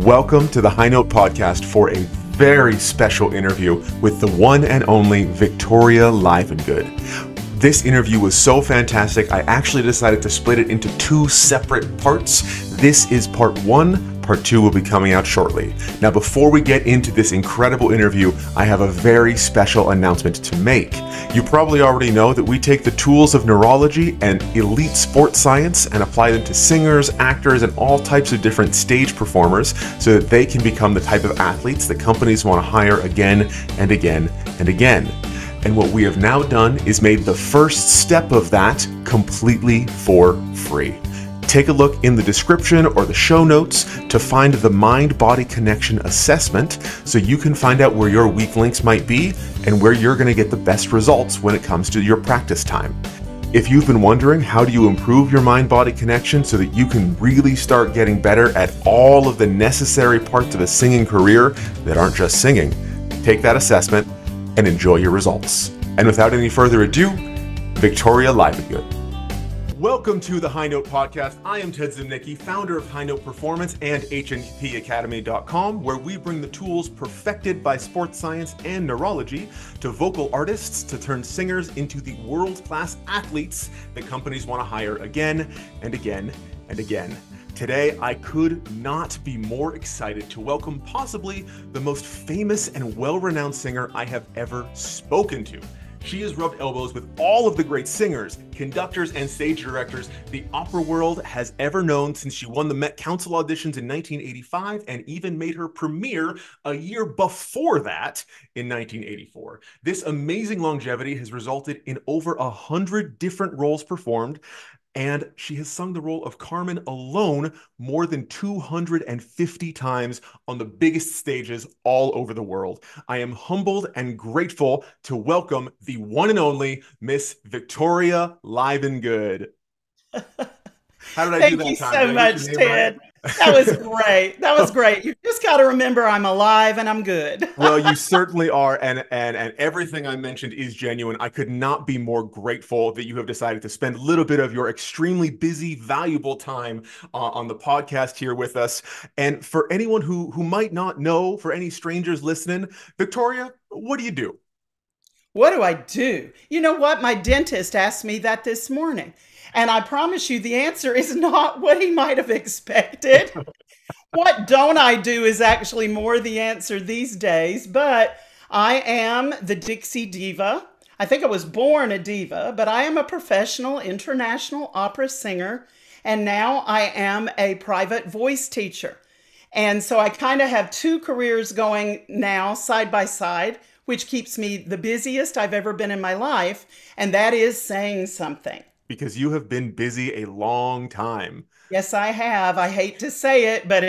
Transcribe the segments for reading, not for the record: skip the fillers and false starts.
Welcome to the High Note Podcast for a very special interview with the one and only Victoria Livengood. This interview was so fantastic, I actually decided to split it into two separate parts. This is part one. Part two will be coming out shortly. Now, before we get into this incredible interview, I have a very special announcement to make. You probably already know that we take the tools of neurology and elite sports science and apply them to singers, actors, and all types of different stage performers so that they can become the type of athletes that companies want to hire again and again and again. And what we have now done is made the first step of that completely for free. Take a look in the description or the show notes to find the mind-body connection assessment so you can find out where your weak links might be and where you're going to get the best results when it comes to your practice time. If you've been wondering how do you improve your mind-body connection so that you can really start getting better at all of the necessary parts of a singing career that aren't just singing, take that assessment and enjoy your results. And without any further ado, Victoria Livengood. Welcome to the High Note Podcast. I am Ted Zimnicki, founder of High Note Performance and HNPacademy.com, where we bring the tools perfected by sports science and neurology to vocal artists to turn singers into the world-class athletes that companies want to hire again and again and again. Today, I could not be more excited to welcome possibly the most famous and well-renowned singer I have ever spoken to. She has rubbed elbows with all of the great singers, conductors, and stage directors the opera world has ever known since she won the Met Council auditions in 1985 and even made her premiere a year before that in 1984. This amazing longevity has resulted in over 100 different roles performed, and she has sung the role of Carmen alone more than 250 times on the biggest stages all over the world. I am humbled and grateful to welcome the one and only Miss Victoria Livengood. How did I do that time? Thank you so much, Ted. That was great. That was great. You just got to remember I'm alive and I'm good. Well, you certainly are, and everything I mentioned is genuine. I could not be more grateful that you have decided to spend a little bit of your extremely busy, valuable time on the podcast here with us. And for anyone who might not know, for any strangers listening, Victoria, what do you do? What do I do? You know what? My dentist asked me that this morning. And I promise you the answer is not what he might have expected. What don't I do is actually more the answer these days, but I am the Dixie Diva. I think I was born a diva, but I am a professional international opera singer, and now I am a private voice teacher. And so I kind of have two careers going now side by side, which keeps me the busiest I've ever been in my life, and that is saying something. Because you have been busy a long time. Yes, I have. I hate to say it, but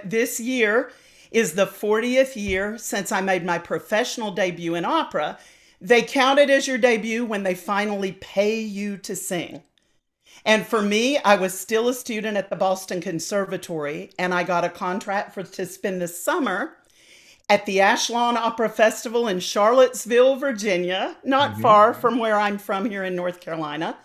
this year is the 40th year since I made my professional debut in opera. They count it as your debut when they finally pay you to sing. And for me, I was still a student at the Boston Conservatory, and I got a contract to spend the summer at the Ashlawn Opera Festival in Charlottesville, Virginia, not far from where I'm from here in North Carolina.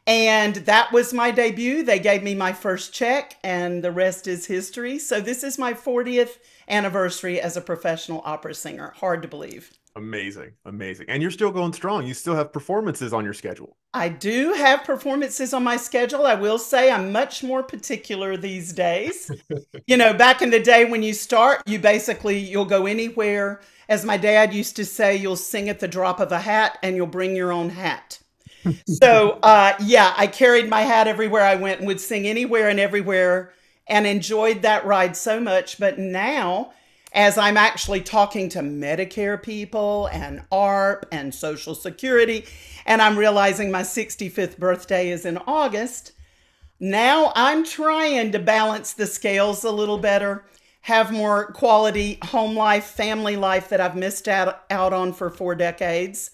And that was my debut. They gave me my first check, and the rest is history. So this is my 40th anniversary as a professional opera singer. Hard to believe. Amazing, amazing. And you're still going strong. You still have performances on your schedule. I do have performances on my schedule. I will say I'm much more particular these days. You know, back in the day when you start, you'll go anywhere. As my dad used to say, you'll sing at the drop of a hat and you'll bring your own hat. So, yeah, I carried my hat everywhere I went and would sing anywhere and everywhere and enjoyed that ride so much. But now, as I'm actually talking to Medicare people and ARP and Social Security, and I'm realizing my 65th birthday is in August, now I'm trying to balance the scales a little better, have more quality home life, family life that I've missed out on for 4 decades.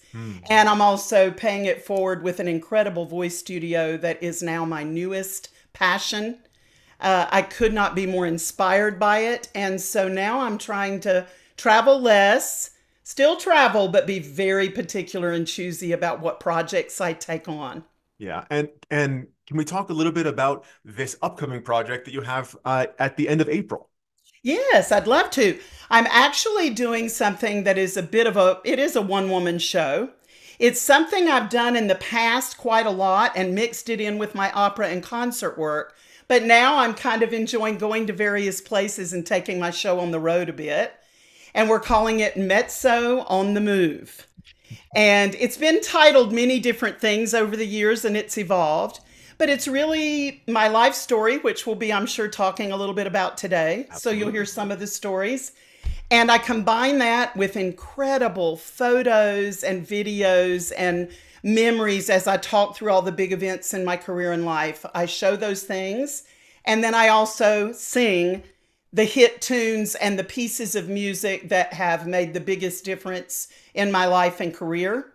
And I'm also paying it forward with an incredible voice studio that is now my newest passion. I could not be more inspired by it. And so now I'm trying to travel less, still travel, but be very particular and choosy about what projects I take on. Yeah. And can we talk a little bit about this upcoming project that you have at the end of April? Yes, I'd love to. I'm actually doing something that is it is a one-woman show. It's something I've done in the past quite a lot and mixed it in with my opera and concert work. But now I'm kind of enjoying going to various places and taking my show on the road a bit. And we're calling it Mezzo on the Move. And it's been titled many different things over the years and it's evolved. But it's really my life story, which we'll be, I'm sure, talking a little bit about today. So you'll hear Absolutely. some of the stories. And I combine that with incredible photos and videos and memories as I talk through all the big events in my career and life. I show those things. And then I also sing the hit tunes and the pieces of music that have made the biggest difference in my life and career.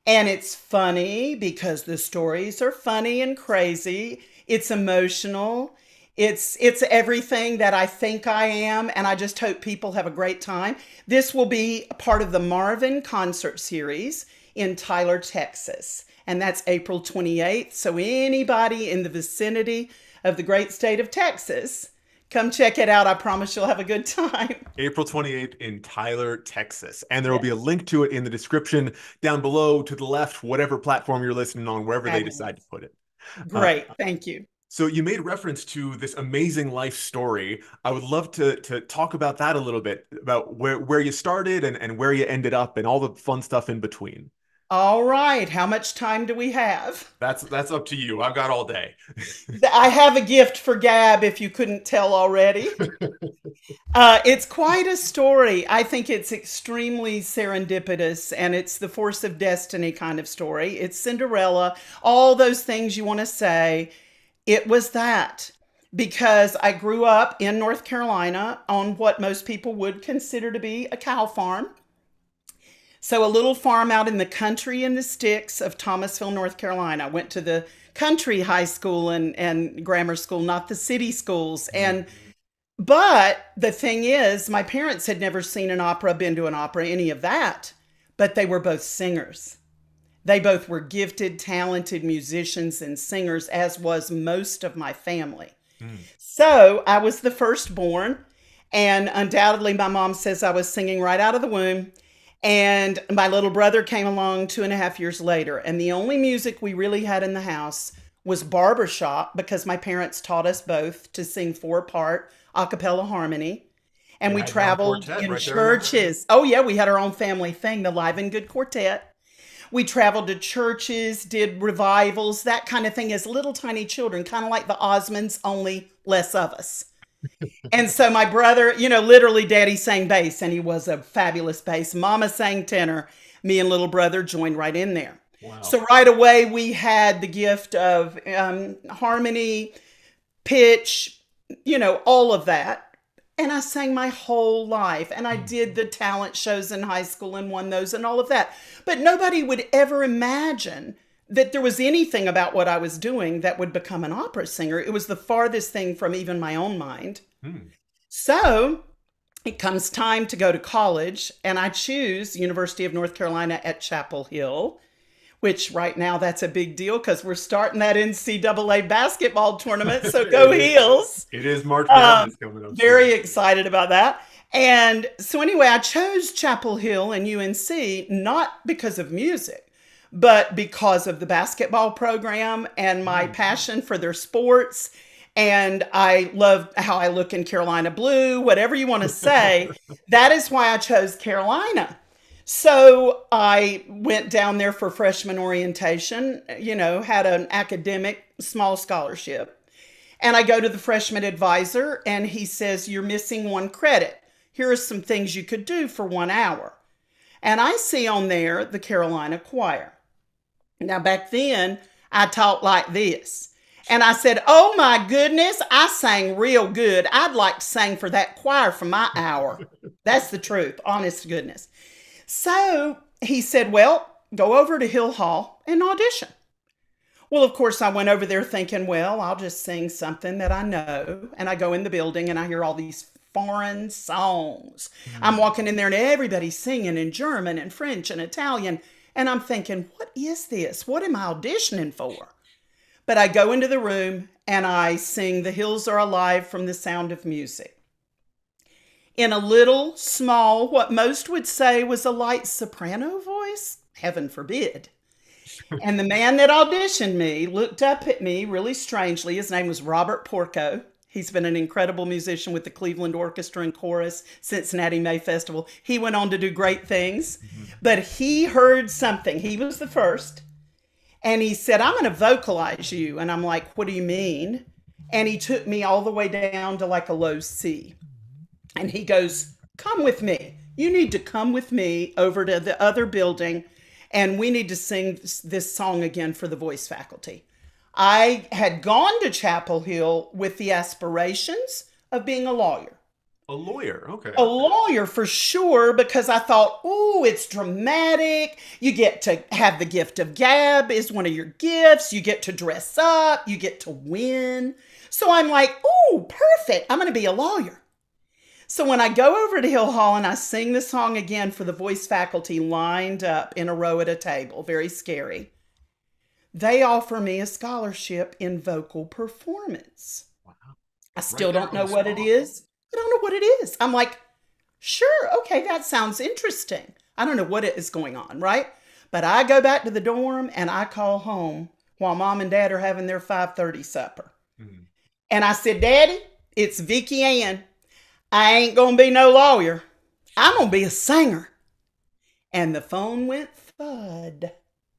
And it's funny because the stories are funny and crazy. It's emotional. It's everything that I think I am, and I just hope people have a great time. This will be a part of the Marvin concert series in Tyler, Texas, and that's April 28th. So anybody in the vicinity of the great state of Texas, come check it out. I promise you'll have a good time. April 28th in Tyler, Texas. And there will be a Yes, link to it in the description down below, to the left, whatever platform you're listening on, wherever they decide to fabulous. put it. Uh, Great. Thank you. so you made reference to this amazing life story. I would love to talk about that a little bit, about where you started and where you ended up and all the fun stuff in between. All right. How much time do we have? That's up to you. I've got all day. I have a gift for Gab if you couldn't tell already. It's quite a story. I think it's extremely serendipitous and it's the force of destiny kind of story. It's Cinderella, all those things you want to say. It was that because I grew up in North Carolina on what most people would consider to be a cow farm. So, a little farm out in the country in the sticks of Thomasville, North Carolina. I went to the country high school and grammar school, not the city schools. But the thing is, my parents had never seen an opera, been to an opera, any of that. But they were both singers. They both were gifted, talented musicians and singers, as was most of my family. Mm. So I was the firstborn, and undoubtedly, my mom says I was singing right out of the womb. And my little brother came along 2.5 years later. And the only music we really had in the house was barbershop because my parents taught us both to sing four part a cappella harmony. And You we had your own traveled quartet in right there in the house. churches. Oh, yeah, we had our own family thing, the Livengood Quartet. We traveled to churches, did revivals, that kind of thing as little tiny children, kind of like the Osmonds, only less of us. And so my brother, literally daddy sang bass and he was a fabulous bass. Mama sang tenor. Me and little brother joined right in there. Wow. So right away we had the gift of harmony, pitch, all of that. And I sang my whole life and I did the talent shows in high school and won those and all of that. But nobody would ever imagine that there was anything about what I was doing that would become an opera singer. It was the farthest thing from even my own mind. Hmm. So it comes time to go to college, and I choose University of North Carolina at Chapel Hill, which right now that's a big deal because we're starting that NCAA basketball tournament. So go It is, Heels. it is March Um, Madness coming up Very soon. excited about that. And so anyway, I chose Chapel Hill and UNC not because of music, but because of the basketball program and my Mm. passion for their sports. And I love how I look in Carolina blue, whatever you want to say. That is why I chose Carolina. So I went down there for freshman orientation, had an academic small scholarship. And I go to the freshman advisor and he says, "You're missing one credit. Here are some things you could do for 1 hour." And I see on there the Carolina Choir. Now, back then, I talked like this. And I said, "Oh my goodness, I sang real good. I'd like to sing for that choir for my hour." That's the truth, honest to goodness. So he said, "Well, go over to Hill Hall and audition." Well, of course, I went over there thinking, well, I'll just sing something that I know. And I go in the building and I hear all these foreign songs. I'm Mm. walking in there and everybody's singing in German and French and Italian. And I'm thinking, what is this? What am I auditioning for? But I go into the room and I sing "The Hills Are Alive" from The Sound of Music. in a little, small, what most would say was a light soprano voice. Heaven forbid. And the man that auditioned me looked up at me really strangely. His name was Robert Porco. He's been an incredible musician with the Cleveland Orchestra and Chorus, Cincinnati May Festival. He went on to do great things, but he heard something. He was the first. And he said, I'm going to vocalize you. And I'm like, what do you mean? And he took me all the way down to like a low C. And he goes, come with me. You need to come with me over to the other building. And we need to sing this song again for the voice faculty. I had gone to Chapel Hill with the aspirations of being a lawyer. A lawyer, okay. A lawyer for sure, because I thought, oh, it's dramatic. You get to have the gift of gab is one of your gifts. You get to dress up. You get to win. So I'm like, oh, perfect. I'm going to be a lawyer. So when I go over to Hill Hall and I sing the song again for the voice faculty lined up in a row at a table, very scary, they offer me a scholarship in vocal performance. Wow. I still don't know what it is. I don't know what it is. I'm like, sure, okay, that sounds interesting. I don't know what is going on, right? But I go back to the dorm and I call home while mom and dad are having their 5:30 supper. Mm-hmm. And I said, Daddy, it's Vickie Ann. I ain't going to be no lawyer. I'm going to be a singer. And the phone went thud.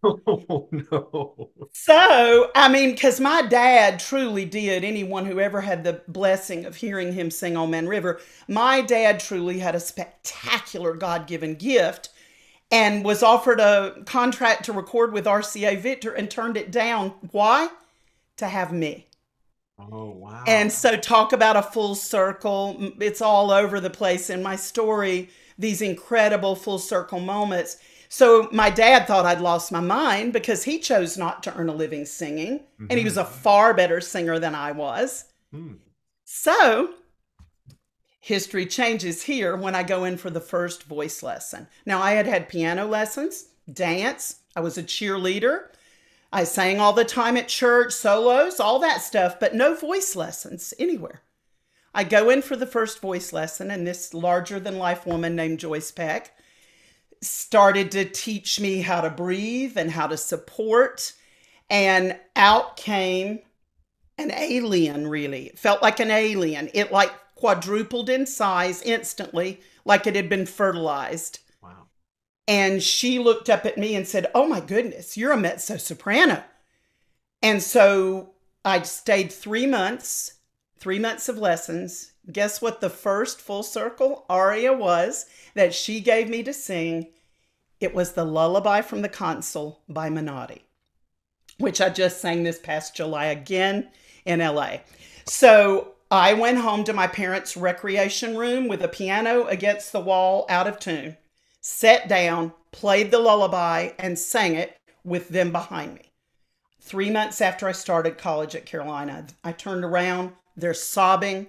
Oh, no. So, I mean, because my dad truly did, anyone who ever had the blessing of hearing him sing on Man River, my dad truly had a spectacular God-given gift and was offered a contract to record with RCA Victor and turned it down. Why? To have me. Oh, wow. And so talk about a full circle. It's all over the place in my story, these incredible full circle moments. So my dad thought I'd lost my mind because he chose not to earn a living singing. Mm-hmm. And he was a far better singer than I was. Mm. So history changes here when I go in for the first voice lesson. Now I had had piano lessons, dance. I was a cheerleader. I sang all the time at church, solos, all that stuff, but no voice lessons anywhere. I go in for the first voice lesson, and this larger-than-life woman named Joyce Peck started to teach me how to breathe and how to support, and out came an alien, really. It felt like an alien. It like quadrupled in size instantly, like it had been fertilized. And she looked up at me and said, oh my goodness, you're a mezzo-soprano. And so I stayed 3 months of lessons. Guess what the first full circle aria was that she gave me to sing? It was the Lullaby from the Consul by Menotti, which I just sang this past July again in LA. So I went home to my parents' recreation room with a piano against the wall out of tune. Sat down, played the lullaby, and sang it with them behind me. 3 months after I started college at Carolina, I turned around, they're sobbing,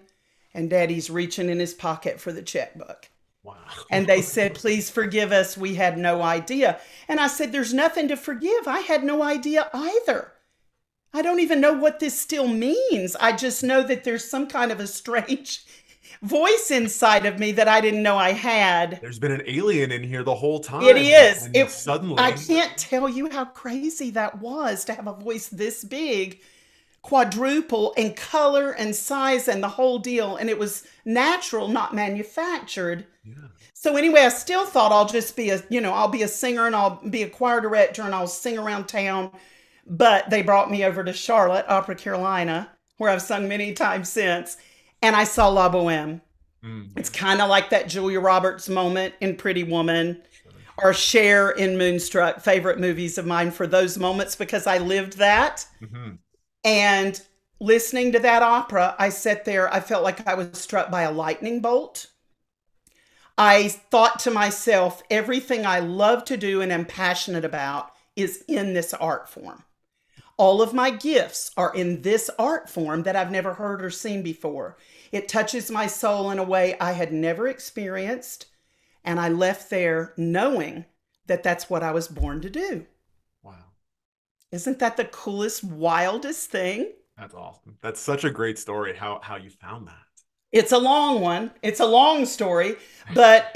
and Daddy's reaching in his pocket for the checkbook. Wow. And they said, please forgive us, we had no idea. And I said, there's nothing to forgive. I had no idea either. I don't even know what this still means. I just know that there's some kind of a strange voice inside of me that I didn't know I had. There's been an alien in here the whole time. It is. Suddenly, I can't tell you how crazy that was to have a voice this big, quadruple in color and size and the whole deal. And it was natural, not manufactured. Yeah. So anyway, I still thought I'll just be I'll be a singer and I'll be a choir director and I'll sing around town. But they brought me over to Charlotte, Opera Carolina, where I've sung many times since. And I saw La Boheme. Mm-hmm. It's kind of like that Julia Roberts moment in Pretty Woman, or Cher in Moonstruck, favorite movies of mine for those moments because I lived that. Mm-hmm. And listening to that opera, I sat there, I felt like I was struck by a lightning bolt. I thought to myself, everything I love to do and am passionate about is in this art form. All of my gifts are in this art form that I've never heard or seen before. It touches my soul in a way I had never experienced. And I left there knowing that that's what I was born to do. Wow. Isn't that the coolest, wildest thing? That's awesome. That's such a great story, how you found that. It's a long one. It's a long story, but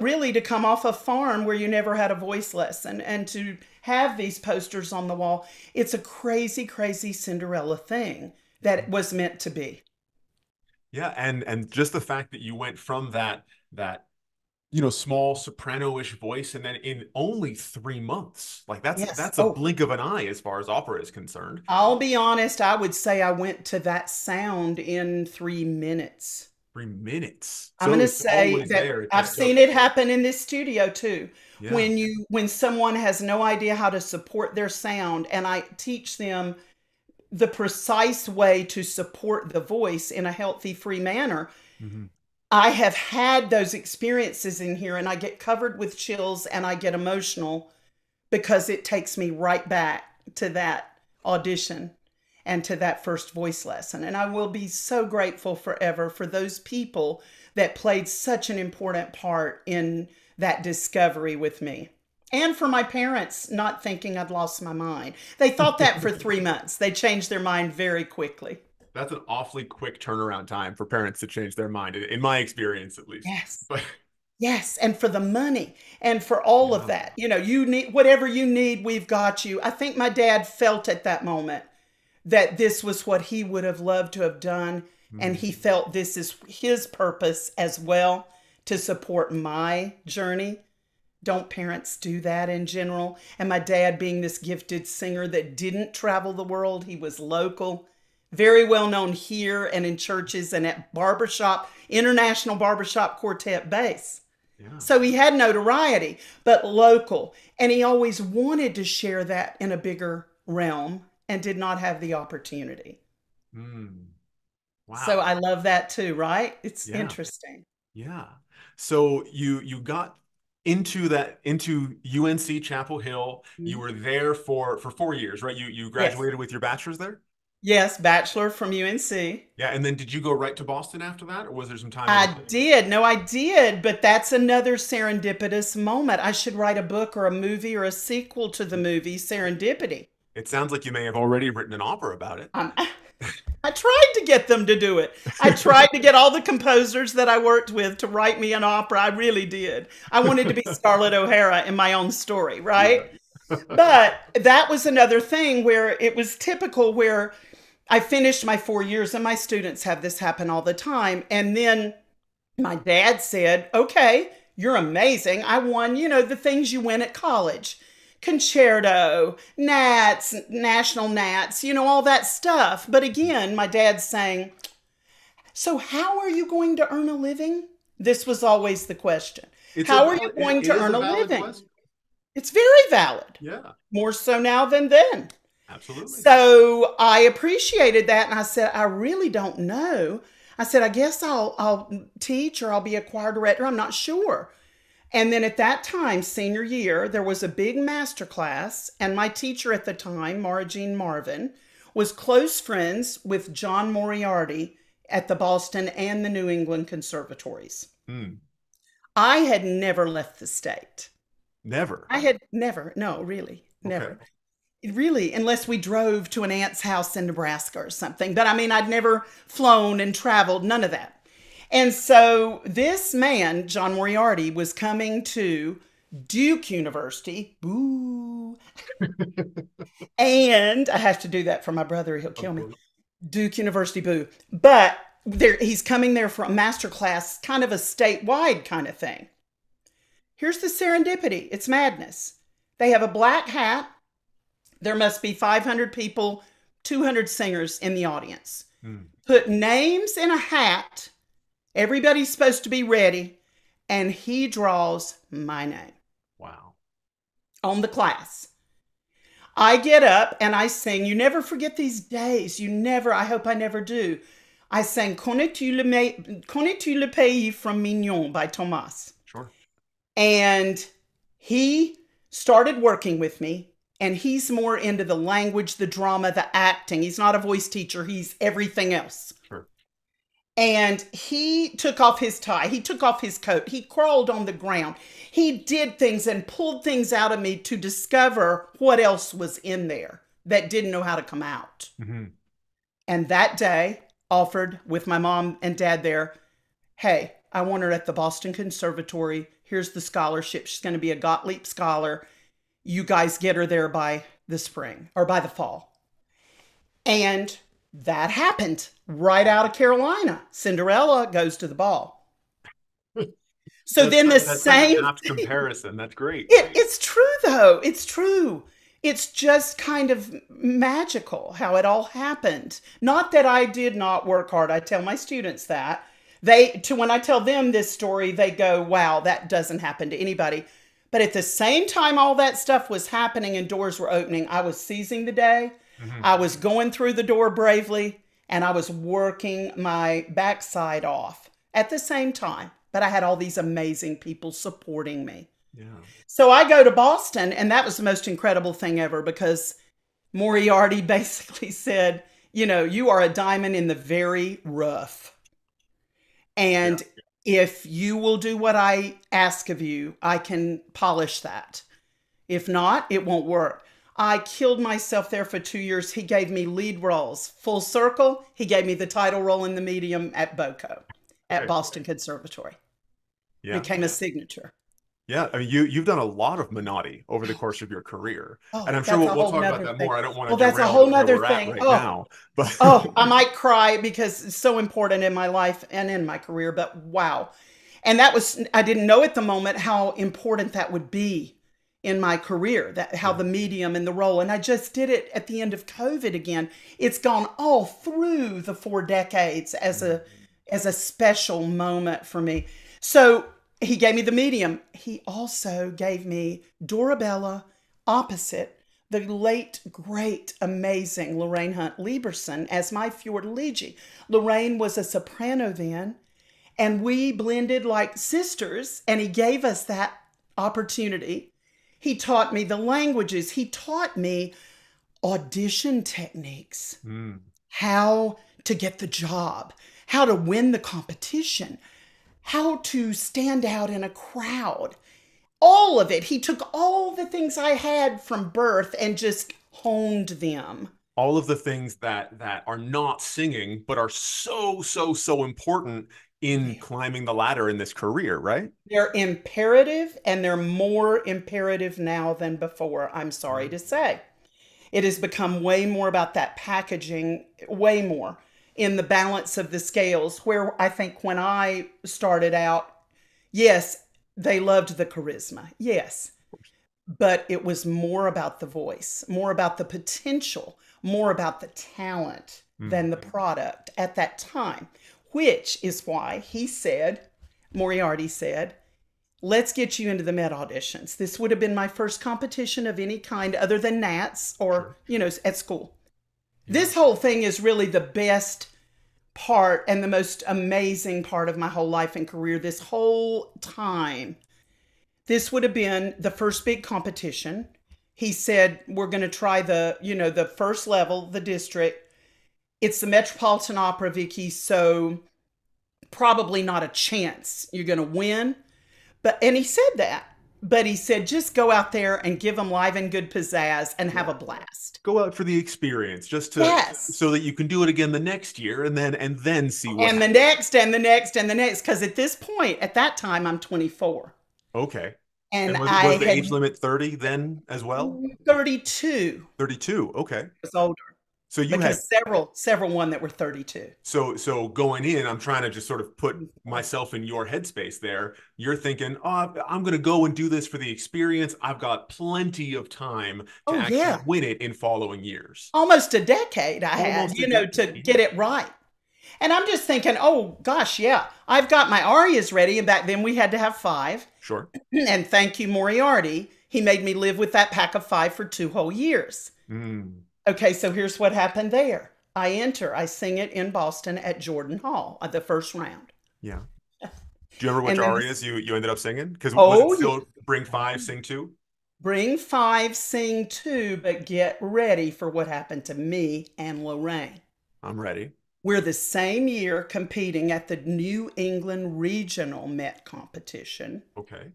really to come off a farm where you never had a voice lesson and to have these posters on the wall, it's a crazy, crazy Cinderella thing that was meant to be. Yeah, and just the fact that you went from that small soprano-ish voice, and then in only 3 months, like Yes. that's a Oh, blink of an eye as far as opera is concerned. I'll be honest. I would say I went to that sound in 3 minutes. 3 minutes. I'm So going it to was say always that there. It I've just seen took. it happen in this studio too. Yeah. When someone has no idea how to support their sound and I teach them the precise way to support the voice in a healthy, free manner, Hmm. I have had those experiences in here and I get covered with chills and I get emotional because it takes me right back to that audition and to that first voice lesson. And I will be so grateful forever for those people that played such an important part in that discovery with me. And for my parents not thinking I'd lost my mind. They thought that for 3 months. They changed their mind very quickly. That's an awfully quick turnaround time for parents to change their mind, in my experience at least. Yes. But Yes, and for the money and for all of yeah. that. You need whatever you need, we've got you. I think my dad felt at that moment that this was what he would have loved to have done. And Mm. he felt this is his purpose as well to support my journey. Don't parents do that in general? And my dad, being this gifted singer that didn't travel the world, he was local, very well known here and in churches and at barbershop, international barbershop quartet bass. Yeah. So he had notoriety, but local. And he always wanted to share that in a bigger realm and did not have the opportunity. Mm. So Wow. I love that too, right? It's Yeah. interesting. Yeah. So you got into UNC Chapel Hill. You Mhm. were there for 4 years, right? You Yes. graduated with your bachelor's there? Yes, bachelor from UNC. Yeah, and then did you go right to Boston after that, or was there some time in I between? did. No, I did. But that's another serendipitous moment. I should write a book or a movie or a sequel to the movie Serendipity. It sounds like you may have already written an opera about it. Um, I tried to get them to do it. I tried to get all the composers that I worked with to write me an opera. I really did. I wanted to be Scarlett O'Hara in my own story, Yeah. right? But that was another thing where it was typical where I finished my 4 years, and my students have this happen all the time. And then my dad said, okay, you're amazing. I won, the things you win at college, concerto, Nats, national Nats, all that stuff. But again, my dad's saying, so how are you going to earn a living? This was always the question. It's a How are you valid, going it to is earn a a valid living? question. It's very valid, Yeah, more so now than then. absolutely. So I appreciated that. And I said, I really don't know. I said, I guess I'll teach or I'll be a choir director. I'm not sure. And then at that time, senior year, there was a big master class. And my teacher at the time, Mara Jean Marvin, was close friends with John Moriarty at the Boston and the New England conservatories. Hmm. I had never left the state. Never. I had never, no, really, Okay. never. Really, unless we drove to an aunt's house in Nebraska or something. But I mean, I'd never flown and traveled, none of that. And so this man, John Moriarty, was coming to Duke University. Boo. And I have to do that for my brother. He'll Of kill me. course. Duke University, boo. But he's coming there for a master class, kind of a statewide kind of thing. Here's the serendipity. It's madness. They have a black hat. There must be 500 people, 200 singers in the audience. Hmm. Put names in a hat. Everybody's supposed to be ready. And he draws my name Wow. on the class. I get up and I sing. You never forget these days. You never, I hope I never do. I sang Connais-tu le pays from Mignon by Thomas. Sure. And he started working with me. And he's more into the language, the drama, the acting. He's not a voice teacher. He's everything else. Sure. And he took off his tie. He took off his coat. He crawled on the ground. He did things and pulled things out of me to discover what else was in there that didn't know how to come out. Hmm. And that day, offered with my mom and dad there, hey, I want her at the Boston Conservatory. Here's the scholarship. She's going to be a Gottlieb Scholar. You guys get her there by the spring or by the fall. And that happened right out of Carolina. Cinderella goes to the ball. So then that's such an apt comparison. That's great. It's true, though. It's true. It's just kind of magical how it all happened. Not that I did not work hard. I tell my students that. When I tell them this story, they go, wow, that doesn't happen to anybody. But at the same time all that stuff was happening and doors were opening, I was seizing the day. Mm-hmm. I was going through the door bravely, and I was working my backside off at the same time. But I had all these amazing people supporting me. Yeah. So I go to Boston, and that was the most incredible thing ever, because Moriarty basically said, you are a diamond in the very rough. And if you will do what I ask of you, I can polish that. If not, it won't work. I killed myself there for 2 years. He gave me lead roles. Full circle, he gave me the title role in the medium at BOCO, at Boston Conservatory. Yeah. Became a signature. Yeah, I mean, you've done a lot of Menotti over the course of your career, and I'm sure we'll talk about that more. I don't want to. Well, that's a whole nother thing. Now, but I might cry because it's so important in my life and in my career. But wow, and I didn't know at the moment how important that would be in my career. How the medium and the role, and I just did it at the end of COVID again. It's gone all through the 4 decades as a special moment for me. So. He gave me the medium. He also gave me Dorabella opposite the late, great, amazing Lorraine Hunt Lieberson as my Fiordiligi. Lorraine was a soprano then, and we blended like sisters, and he gave us that opportunity. He taught me the languages. He taught me audition techniques, how to get the job, how to win the competition, how to stand out in a crowd. All of it. He took all the things I had from birth and just honed them. All of the things that are not singing, but are so important in climbing the ladder in this career, right? They're imperative, and they're more imperative now than before, I'm sorry to say. It has become way more about that packaging, way more. In the balance of the scales, where I think when I started out, yes, they loved the charisma. Yes. But it was more about the voice, more about the potential, more about the talent than the product at that time, which is why Moriarty said, let's get you into the Met auditions. This would have been my first competition of any kind other than Nats or, at school. This whole thing is really the best part and the most amazing part of my whole life and career. This whole time, this would have been the first big competition. He said, we're going to try the first level, the district. It's the Metropolitan Opera, Vickie, so probably not a chance you're going to win. And he said that. But he said, just go out there and give them Livengood pizzazz and have a blast. Go out for the experience, just so that you can do it again the next year, and then see what. And the next, and the next, and the next. Because at this point, at that time, I'm 24. Okay. And was the age limit 30 then as well? 32. 32. Okay. I was older. So you had several one that were 32. So going in, I'm trying to just sort of put myself in your headspace there. You're thinking, oh, I'm going to go and do this for the experience. I've got plenty of time to actually win it in following years. Almost a decade I had, to get it right. And I'm just thinking, oh gosh, yeah, I've got my arias ready. And back then we had to have 5. Sure. And thank you, Moriarty. He made me live with that pack of 5 for 2 whole years. Okay, so here's what happened there. I sing it in Boston at Jordan Hall, the first round. Yeah. Do you remember which arias you ended up singing? Because was it still Bring 5, Sing 2? Bring 5, Sing 2, but get ready for what happened to me and Lorraine. I'm ready. We're the same year competing at the New England Regional Met competition. Okay.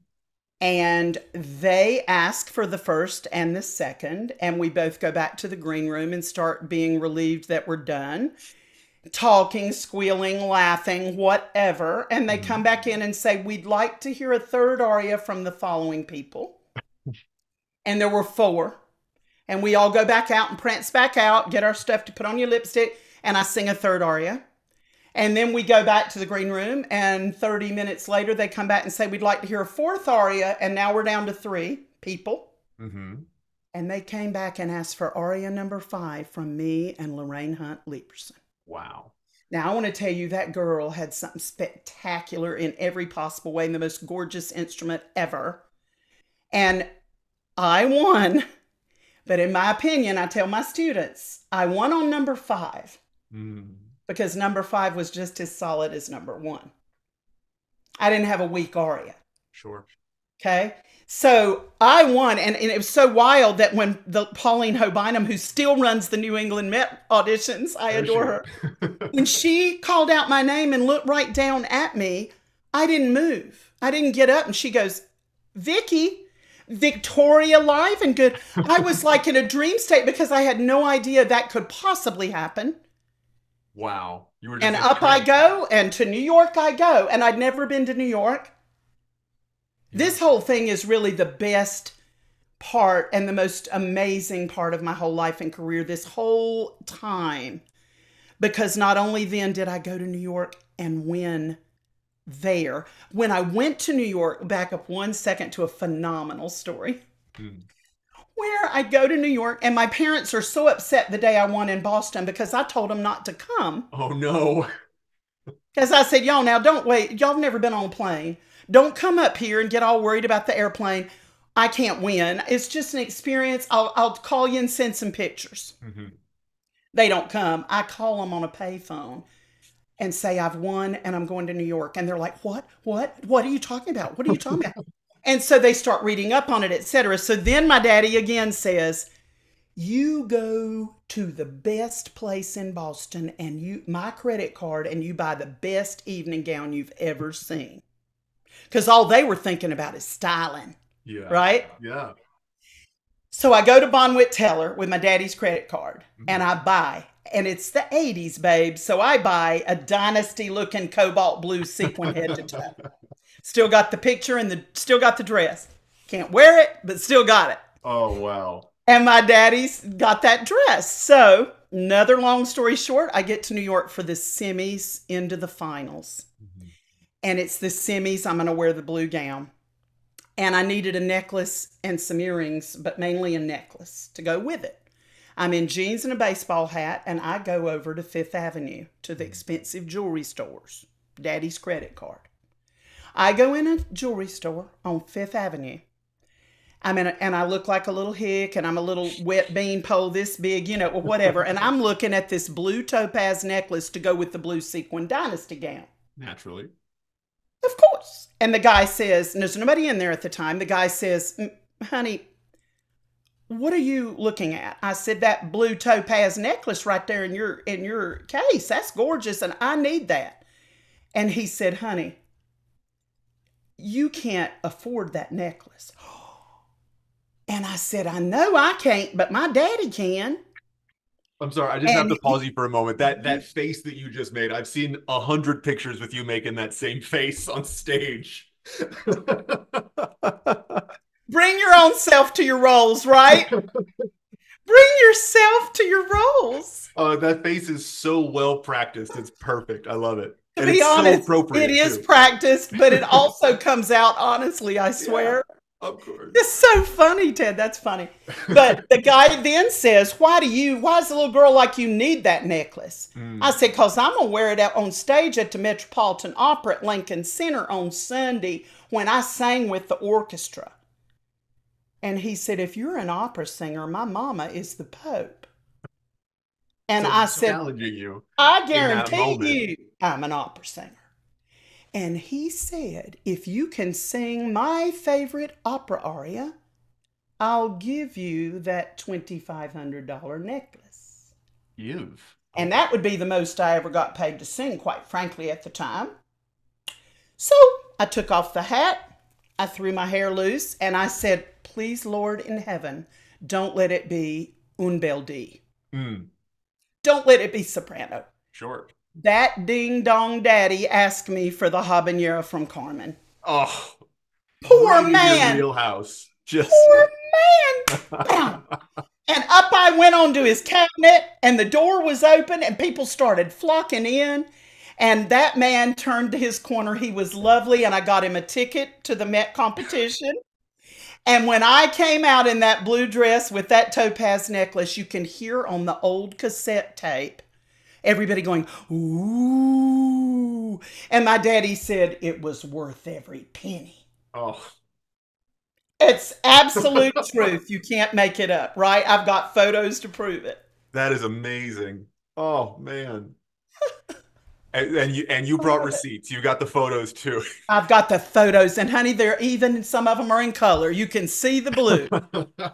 And they ask for the first and the second, and we both go back to the green room and start being relieved that we're done. talking, squealing, laughing, whatever. And they come back in and say, we'd like to hear a third aria from the following people. And there were 4. And we all go back out and prance back out, get our stuff to put on your lipstick, and I sing a third aria. And then we go back to the green room, and 30 minutes later, they come back and say, we'd like to hear a 4th aria, and now we're down to 3 people. Mm-hmm. And they came back and asked for aria number 5 from me and Lorraine Hunt Lieberson. Wow. Now, I want to tell you, that girl had something spectacular in every possible way, the most gorgeous instrument ever. And I won. But in my opinion, I tell my students, I won on number 5 because number 5 was just as solid as number 1. I didn't have a weak aria. Sure. Okay. So I won. And it was so wild that when Pauline Hobynum, who still runs the New England Met auditions, I adore her. When she called out my name and looked right down at me, I didn't move. I didn't get up. And she goes, Vickie, Victoria Livengood. I was like in a dream state because I had no idea that could possibly happen. Wow. You were just and up I go, and to New York I go. And I'd never been to New York. Yeah. This whole thing is really the best part and the most amazing part of my whole life and career this whole time. Because not only then did I go to New York and win there. When I went to New York, back up 1 second to a phenomenal story. Where I go to New York and my parents are so upset the day I won in Boston because I told them not to come. Oh no. Because I said, y'all now don't wait. Y'all have never been on a plane. Don't come up here and get all worried about the airplane. I can't win. It's just an experience. I'll call you and send some pictures. Mm-hmm. They don't come. I call them on a payphone and say, I've won and I'm going to New York. And they're like, what are you talking about? What are you talking about? And so they start reading up on it, etc. So then my daddy again says, you go to the best place in Boston and my credit card, and you buy the best evening gown you've ever seen. Because all they were thinking about is styling. Yeah. Right? Yeah. So I go to Bonwit Teller with my daddy's credit card and I buy. And it's the 80s, babe. So I buy a dynasty-looking cobalt blue sequin head to toe. Still got the picture and still got the dress. Can't wear it, but still got it. Oh, wow. And my daddy's got that dress. So another long story short, I get to New York for the semis into the finals. Mm-hmm. And it's the semis. I'm going to wear the blue gown. And I needed a necklace and some earrings, but mainly a necklace to go with it. I'm in jeans and a baseball hat, and I go over to Fifth Avenue to the expensive jewelry stores, Daddy's credit card. I go in a jewelry store on Fifth Avenue. And I look like a little hick, and I'm a little wet bean pole this big, or whatever. And I'm looking at this blue topaz necklace to go with the blue sequin dynasty gown. Naturally. Of course. And the guy says, and there's nobody in there at the time. The guy says, honey, what are you looking at? I said, that blue topaz necklace right there in your case. That's gorgeous, and I need that. And he said, honey, you can't afford that necklace. And I said, I know I can't, but my daddy can. I'm sorry, I just have to pause you for a moment. That face that you just made, I've seen 100 pictures with you making that same face on stage. Bring your own self to your roles, right? Bring yourself to your roles. Oh, that face is so well practiced. It's perfect. I love it. To be honest, so appropriate, it is practiced, but it also comes out honestly, I swear. Yeah, of course. It's so funny, Ted. That's funny. But the guy then says, why does a little girl like you need that necklace? I said, because I'm going to wear it out on stage at the Metropolitan Opera at Lincoln Center on Sunday when I sang with the orchestra. And he said, if you're an opera singer, my mama is the Pope. And so I said, challenging you I guarantee you I'm an opera singer. And he said, if you can sing my favorite opera aria, I'll give you that $2,500 necklace. And that would be the most I ever got paid to sing, quite frankly, at the time. So I took off the hat, I threw my hair loose, and I said, please, Lord in heaven, don't let it be un bel D. Don't let it be soprano. Sure. That ding dong daddy asked me for the habanero from Carmen. Oh, Poor right in your man. wheelhouse. Just Poor man. Bam. And up I went onto his cabinet, and the door was open, and people started flocking in. And that man turned to his corner. He was lovely, and I got him a ticket to the Met competition. And when I came out in that blue dress with that topaz necklace, you can hear on the old cassette tape everybody going, ooh. And my daddy said it was worth every penny. oh. It's absolute truth. You can't make it up, right? I've got photos to prove it. That is amazing. Oh man. And you I brought love it. receipts. You got the photos too. I've got the photos, and honey, they're even some of them are in color. You can see the blue.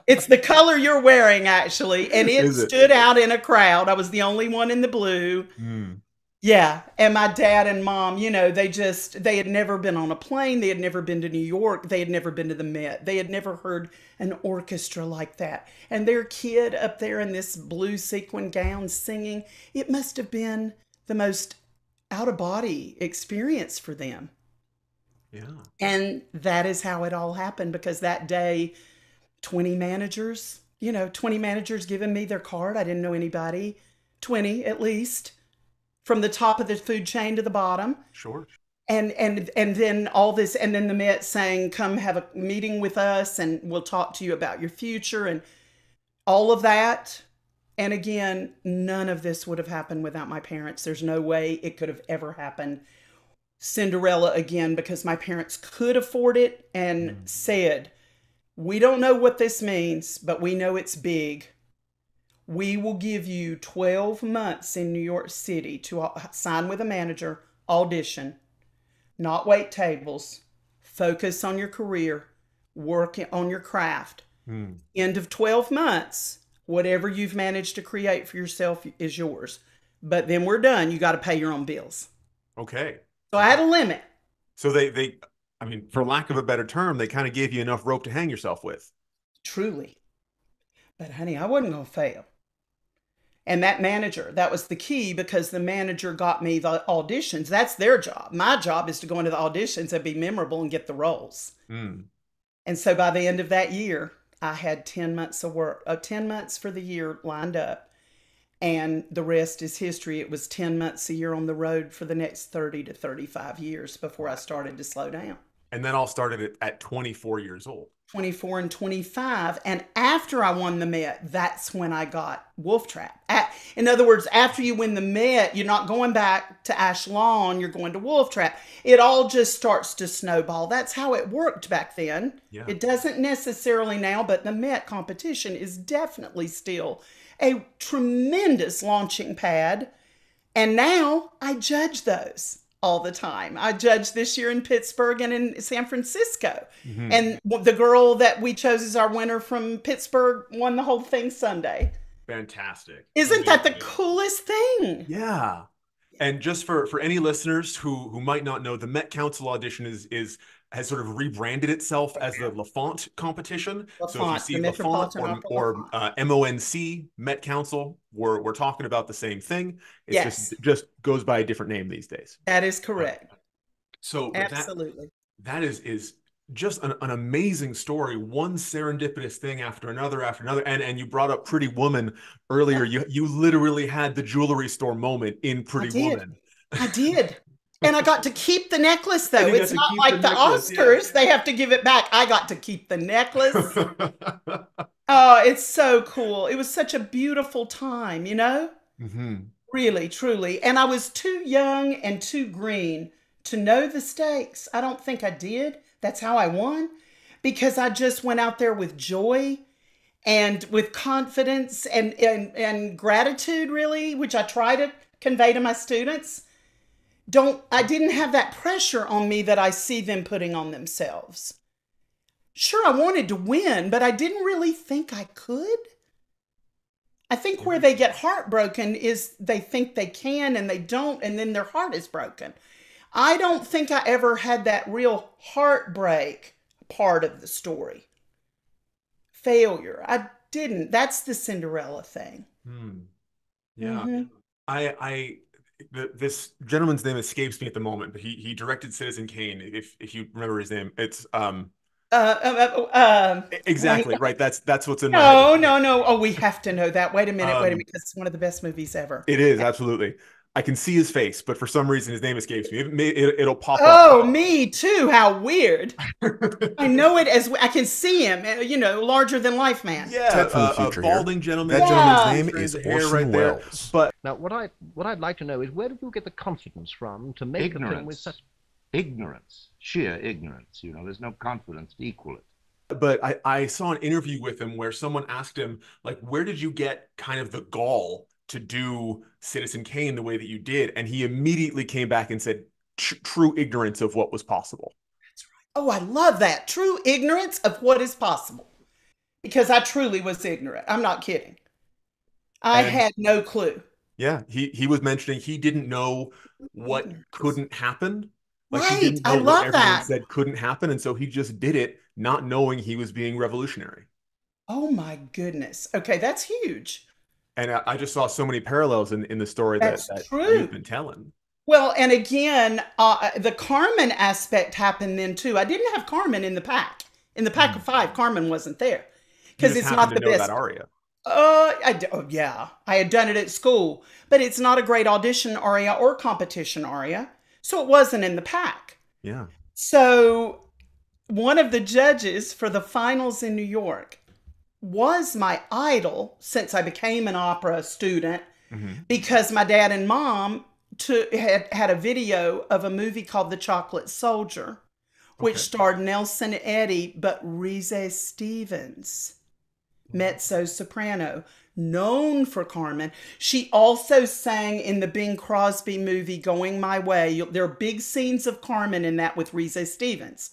It's the color you're wearing, actually, and it Is it? stood out in a crowd. I was the only one in the blue. Hmm. Yeah, and my dad and mom, they had never been on a plane. They had never been to New York. They had never been to the Met. They had never heard an orchestra like that. And their kid up there in this blue sequin gown singing, it must have been the most out of body experience for them. Yeah. And that is how it all happened, because that day 20 managers giving me their card. I didn't know anybody, 20 at least, from the top of the food chain to the bottom. Sure. And then all this, and then the Met saying, come have a meeting with us and we'll talk to you about your future and all of that. And again, none of this would have happened without my parents. There's no way it could have ever happened. Cinderella again, because my parents could afford it and Hmm. said, we don't know what this means, but we know it's big. We will give you 12 months in New York City to sign with a manager, audition, not wait tables, focus on your career, work on your craft. Hmm. End of 12 months, whatever you've managed to create for yourself is yours. But then we're done. You got to pay your own bills. Okay. So I Okay. had a limit, So they I mean, for lack of a better term, they kind of gave you enough rope to hang yourself with. truly. But honey, I wasn't going to fail. And that manager, that was the key, because the manager got me the auditions. That's their job. My job is to go into the auditions and be memorable and get the roles. Hmm. And so by the end of that year, I had 10 months of work, 10 months for the year lined up. And the rest is history. It was 10 months a year on the road for the next 30 to 35 years before I started to slow down. And then all started at 24 years old. 24 and 25. And after I won the Met, that's when I got Wolf Trap. In other words, after you win the Met, you're not going back to Ash Lawn, you're going to Wolf Trap. It all just starts to snowball. That's how it worked back then. Yeah. It doesn't necessarily now, but the Met competition is definitely still a tremendous launching pad. And now I judge those all the time. I judged this year in Pittsburgh and in San Francisco. Hmm. And the girl that we chose as our winner from Pittsburgh won the whole thing Sunday. Fantastic. Isn't that the Amazing. coolest thing? Yeah. And just for any listeners who might not know, the Met Council audition is has sort of rebranded itself as the LaFont competition. So if you LaFont, the see LaFont Metropolitan Opera or LaFont. MONC Met Council, we're talking about the same thing. It's Yes, just goes by a different name these days. that is Uh, correct. So Absolutely. that is just an amazing story, one serendipitous thing after another. And you brought up Pretty Woman earlier. You literally had the jewelry store moment in I Pretty did. Woman. I did. And I got to keep the necklace, And though. you got It's to not keep the like the necklace, yeah. Oscars. They have to give it back. I got to keep the necklace. Oh, it's so cool. It was such a beautiful time, you know? Hmm. Really, truly. And I was too young and too green to know the stakes. I don't think I did. That's how I won. Because I just went out there with joy and with confidence and gratitude, really, which I try to convey to my students. I didn't have that pressure on me that I see them putting on themselves. Sure, I wanted to win, but I didn't really think I could. I think Yeah. where they get heartbroken is they think they can and they don't, and then their heart is broken. I don't think I ever had that real heartbreak part of the story. Failure. I didn't. That's the Cinderella thing. Hmm. Yeah. Hmm. I this gentleman's name escapes me at the moment, but he directed Citizen Kane. If you remember his name, it's Blank. exactly right. That's what's in my head. No, no, no. Oh, we have to know that. Wait a Um, minute, because it's one of the best movies ever. it is absolutely. I can see his face, but for some reason his name escapes me. It'll pop up. Oh, me too. How weird. I know it as I can see him, larger than life man. Yeah, Ted from the a future here. balding gentleman. That gentleman's Yeah. name Strands is of hair Orson right there. Welles. But Now, what I'd like to know is where did you get the confidence from to make a film with such... Ignorance, sheer ignorance. There's no confidence to equal it. I saw an interview with him where someone asked him, like, where did you get kind of the gall to do Citizen Kane the way that you did? And he immediately came back and said, true ignorance of what was possible. Oh, I love that. True ignorance of what is possible. Because I truly was ignorant. I'm not kidding. I had no clue. Yeah, he was mentioning he didn't know what couldn't happen. Like he Right. didn't know I what love everyone that. said couldn't happen, and so he just did it, not knowing he was being revolutionary. Oh my goodness. Okay, that's huge. And I just saw so many parallels in the story That's that true. you've been telling. Well, and again, the Carmen aspect happened then too. I didn't have Carmen in the pack. In the pack of five, Carmen wasn't there You because just it's happened not the to know best. that aria. Yeah, I had done it at school, but it's not a great audition aria or competition aria, so it wasn't in the pack. Yeah. So one of the judges for the finals in New York was my idol since I became an opera student because my dad and mom had a video of a movie called The Chocolate Soldier, which starred Nelson Eddy, but Reese Stevens, mezzo soprano, known for Carmen. She also sang in the Bing Crosby movie Going My Way. There are big scenes of Carmen in that with Reese Stevens.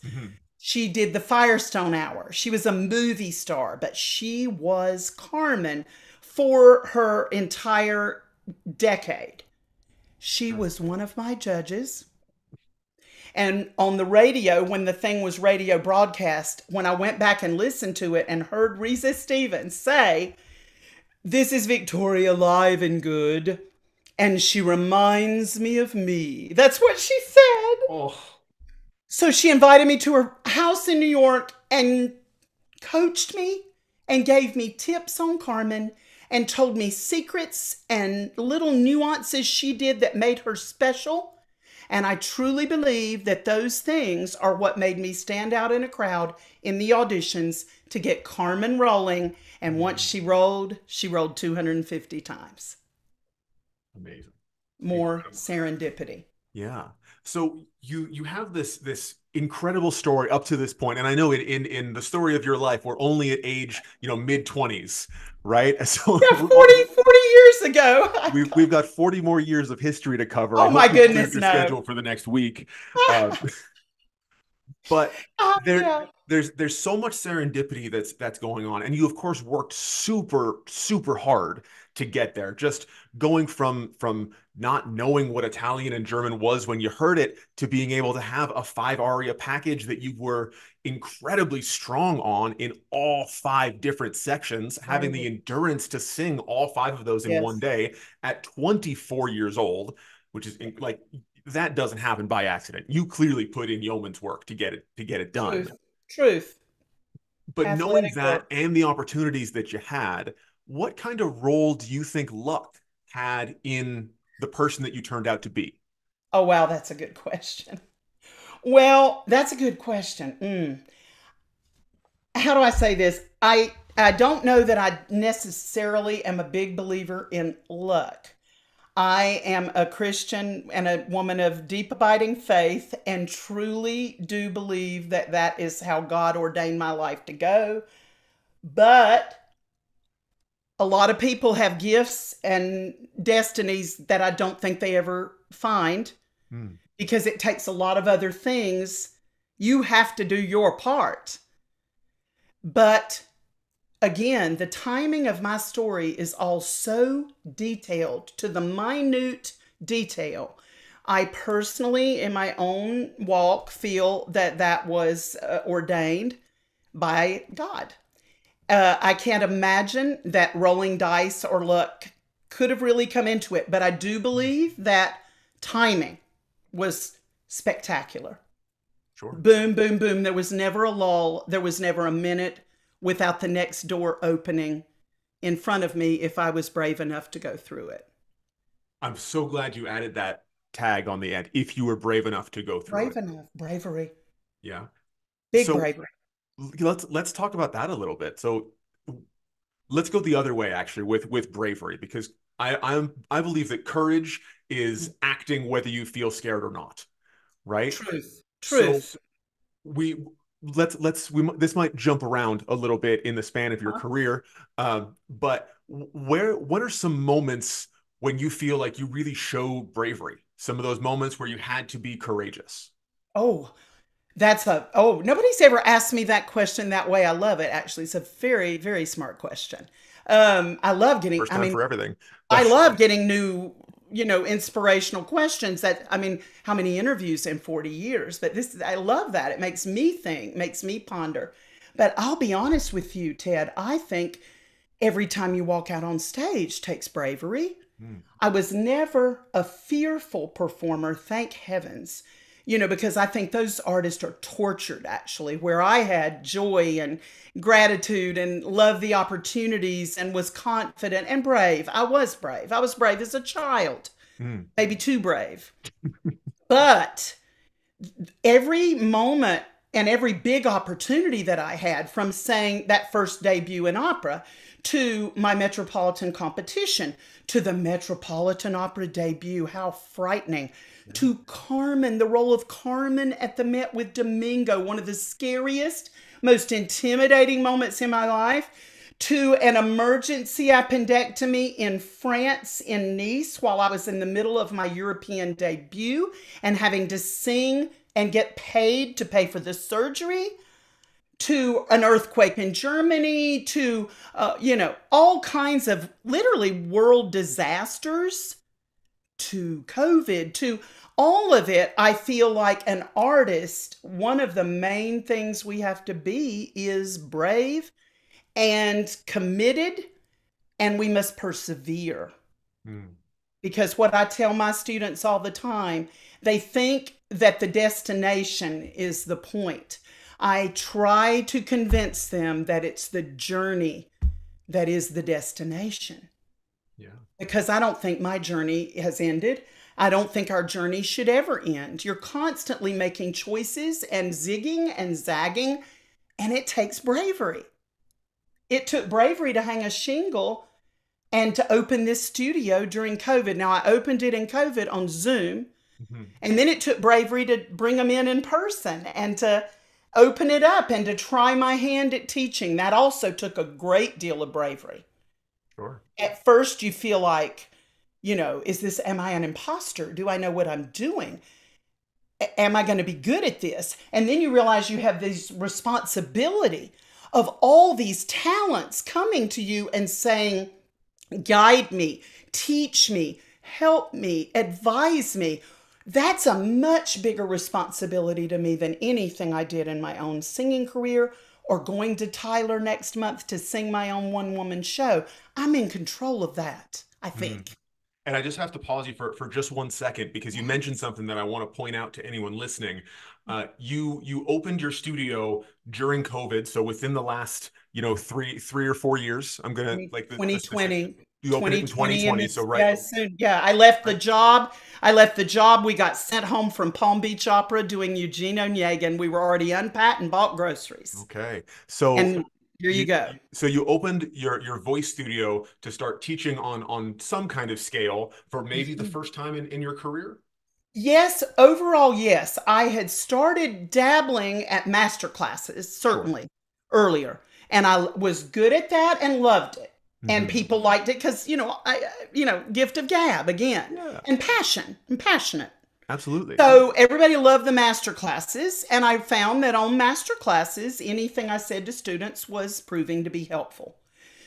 She did the Firestone Hour. She was a movie star, but she was Carmen for her entire decade. She was one of my judges. And on the radio, when the thing was radio broadcast, when I went back and listened to it and heard Reese Stevens say, "This is Victoria Livengood, and she reminds me of me." That's what she said. Oh. So she invited me to her house in New York and coached me and gave me tips on Carmen and told me secrets and little nuances she did that made her special. And I truly believe that those things are what made me stand out in a crowd in the auditions to get Carmen rolling. And once she rolled 250 times. Amazing. More serendipity. Yeah. So you have this incredible story up to this point, and I know in the story of your life, we're only at age mid-20s, right? So Yeah, 40 years ago. we've got 40 more years of history to cover. Oh I hope my you cleared goodness, your no. schedule for the next week. But Yeah. there's so much serendipity that's going on, and you of course worked super hard to get there. Just going from not knowing what Italian and German was when you heard it to being able to have a 5 aria package that you were incredibly strong on in all 5 different sections, having the endurance to sing all 5 of those in one day at 24 years old, which is like, that doesn't happen by accident. You clearly put in yeoman's work to get it done. Truth. But Athletic knowing that work. and the opportunities that you had, what kind of role do you think luck had in the person that you turned out to be? Oh, wow, that's a good question. Well, that's a good question. How do I say this? I don't know that I necessarily am a big believer in luck. I am a Christian and a woman of deep abiding faith and truly do believe that that is how God ordained my life to go. But a lot of people have gifts and destinies that I don't think they ever find because it takes a lot of other things. You have to do your part. But again, the timing of my story is all so detailed to the minute detail. I personally, in my own walk, feel that that was ordained by God. I can't imagine that rolling dice or luck could have really come into it. But I do believe that timing was spectacular. Sure. Boom, boom, boom. There was never a lull. There was never a minute without the next door opening in front of me if I was brave enough to go through it. I'm so glad you added that tag on the end. If you were brave enough to go through it. Brave enough. Bravery. Yeah. Big So bravery. let's talk about that a little bit. So let's go the other way actually with bravery, because I believe that courage is acting whether you feel scared or not, right? Truth. So this might jump around a little bit in the span of your career, but what are some moments when you feel like you really show bravery? Some of those moments where you had to be courageous. Oh, nobody's ever asked me that question that way. I love it. Actually, it's a very, very smart question. I love getting, First time for everything. I love getting new, inspirational questions how many interviews in 40 years, but I love that. It makes me think, makes me ponder. But I'll be honest with you, Ted, I think every time you walk out on stage takes bravery. I was never a fearful performer, thank heavens, because I think those artists are tortured actually, where I had joy and gratitude and loved the opportunities and was confident and brave. I was brave. I was brave as a child, maybe too brave. But every moment and every big opportunity that I had, from saying that first debut in opera to my Metropolitan competition, to the Metropolitan Opera debut, how frightening, to Carmen, the role of Carmen at the Met with Domingo, one of the scariest, most intimidating moments in my life, to an emergency appendectomy in France, in Nice, while I was in the middle of my European debut and having to sing and get paid to pay for the surgery, to an earthquake in Germany, to, all kinds of literally world disasters, to COVID, to all of it. I feel like an artist, one of the main things we have to be is brave and committed, and we must persevere. Because what I tell my students all the time, they think that the destination is the point. I try to convince them that it's the journey that is the destination. Yeah. Because I don't think my journey has ended. I don't think our journey should ever end. You're constantly making choices and zigging and zagging, and it takes bravery. It took bravery to hang a shingle and to open this studio during COVID. Now, I opened it in COVID on Zoom, and then it took bravery to bring them in person and to open it up and to try my hand at teaching. That also took a great deal of bravery. Sure. At first, you feel like, am I an imposter? Do I know what I'm doing? Am I going to be good at this? And then you realize you have this responsibility of all these talents coming to you and saying, guide me, teach me, help me, advise me. That's a much bigger responsibility to me than anything I did in my own singing career or going to Tyler next month to sing my own one-woman show. I'm in control of that, I think. And I just have to pause you for just 1 second, because you mentioned something that I want to point out to anyone listening. You opened your studio during COVID, so within the last 3 or 4 years. I'm gonna like 2020. You opened it in 2020, so right. Yes, yeah. I left the job. We got sent home from Palm Beach Opera doing Eugene Onegin. We were already unpacked and bought groceries. Okay, so and here you go. So you opened your voice studio to start teaching on some kind of scale for maybe the first time in your career? Yes, overall, yes. I had started dabbling at master classes, certainly, earlier. And I was good at that and loved it. And people liked it because, gift of gab again. Yeah. And passion. I'm passionate. Absolutely. So everybody loved the master classes. And I found that on master classes, anything I said to students was proving to be helpful.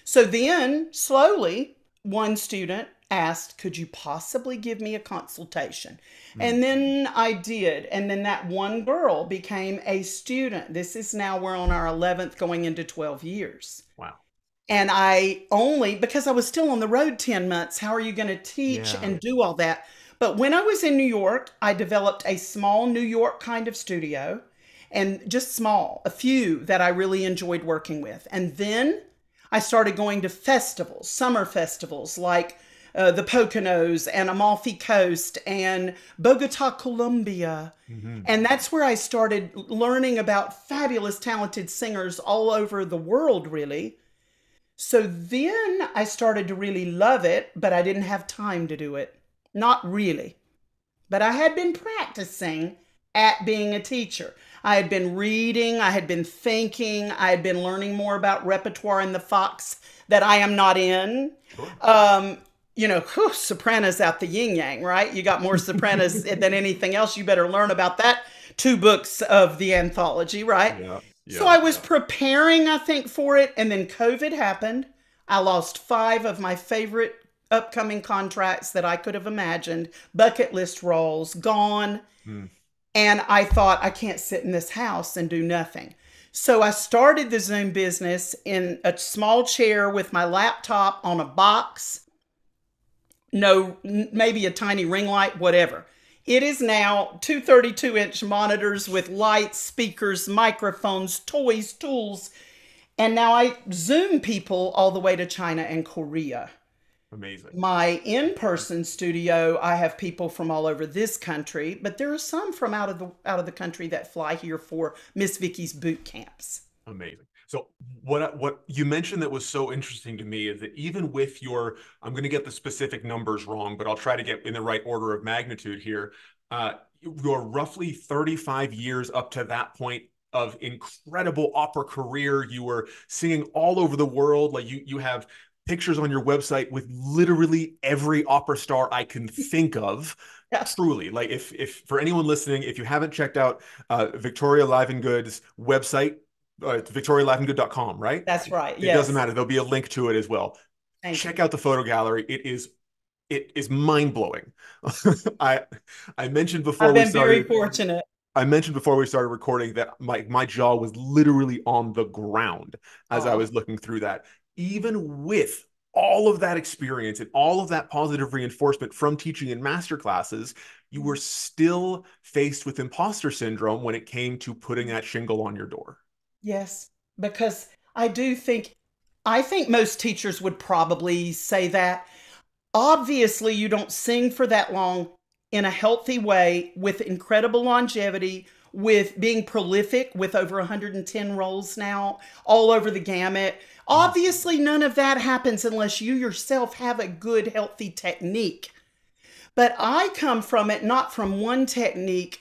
So then, slowly, one student asked, could you possibly give me a consultation? And then I did. And then that one girl became a student. This is now, we're on our 11th going into 12 years. Wow. And I only, because I was still on the road 10 months, how are you going to teach Yeah. and do all that? But when I was in New York, I developed a small New York kind of studio, and just small, a few that I really enjoyed working with. And then I started going to festivals, summer festivals like the Poconos and Amalfi Coast and Bogota, Colombia. Hmm. And that's where I started learning about fabulous, talented singers all over the world, really. So then I started to really love it, but I didn't have time to do it. Not really. But I had been practicing at being a teacher. I had been reading, I had been thinking, I had been learning more about repertoire in the Fox that I am not in. Sure. Sopranos out the yin yang, right? You got more sopranos than anything else. You better learn about that. Two books of the anthology, right? Yeah. So Yeah. I was preparing, I think, for it. And then COVID happened. I lost 5 of my favorite upcoming contracts that I could have imagined, bucket list roles, gone. Mm. And I thought, I can't sit in this house and do nothing. So I started the Zoom business in a small chair with my laptop on a box, no, maybe a tiny ring light, whatever. It is now 2 32-inch monitors with lights, speakers, microphones, toys, tools. And now I Zoom people all the way to China and Korea. Amazing. My in-person studio, I have people from all over this country, but there are some from out of the country that fly here for Miss Vickie's boot camps. Amazing. So what you mentioned that was so interesting to me is that even with your, I'm going to get the specific numbers wrong, but I'll try to get in the right order of magnitude here. Your roughly 35 years up to that point of incredible opera career, you were singing all over the world. Like you have pictures on your website with literally every opera star I can think of. Yeah. Truly, like if for anyone listening, if you haven't checked out Victoria Livengood's website, it's victorialivengood.com, right? That's right. It Yes. doesn't matter. There'll be a link to it as well. Check out the photo gallery. It is mind-blowing. I mentioned before I've we been very started. fortunate. I mentioned before we started recording that my jaw was literally on the ground as I was looking through that. Even with all of that experience and all of that positive reinforcement from teaching in master classes, you were still faced with imposter syndrome when it came to putting that shingle on your door. Yes, because I think most teachers would probably say that. Obviously, you don't sing for that long in a healthy way with incredible longevity, with being prolific with over 110 roles now, all over the gamut. Obviously, none of that happens unless you yourself have a good, healthy technique. But I come from it not from one technique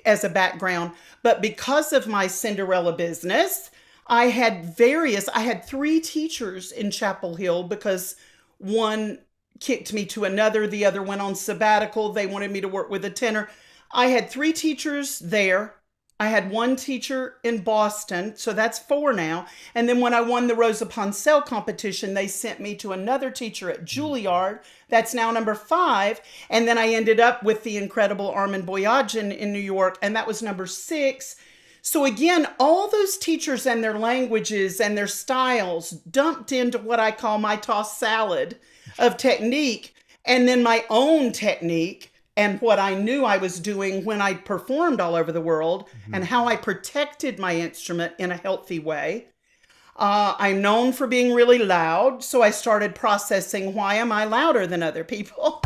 as a background, but because of my Cinderella business, I had 3 teachers in Chapel Hill because one kicked me to another, the other went on sabbatical, they wanted me to work with a tenor. I had 3 teachers there. I had 1 teacher in Boston, so that's 4 now. And then when I won the Rosa Poncel competition, they sent me to another teacher at Juilliard. That's now number 5. And then I ended up with the incredible Armand Boyajian in New York, and that was number 6. So again, all those teachers and their languages and their styles dumped into what I call my tossed salad of technique, and then my own technique and what I knew I was doing when I performed all over the world, and how I protected my instrument in a healthy way. I'm known for being really loud, so I started processing, why am I louder than other people?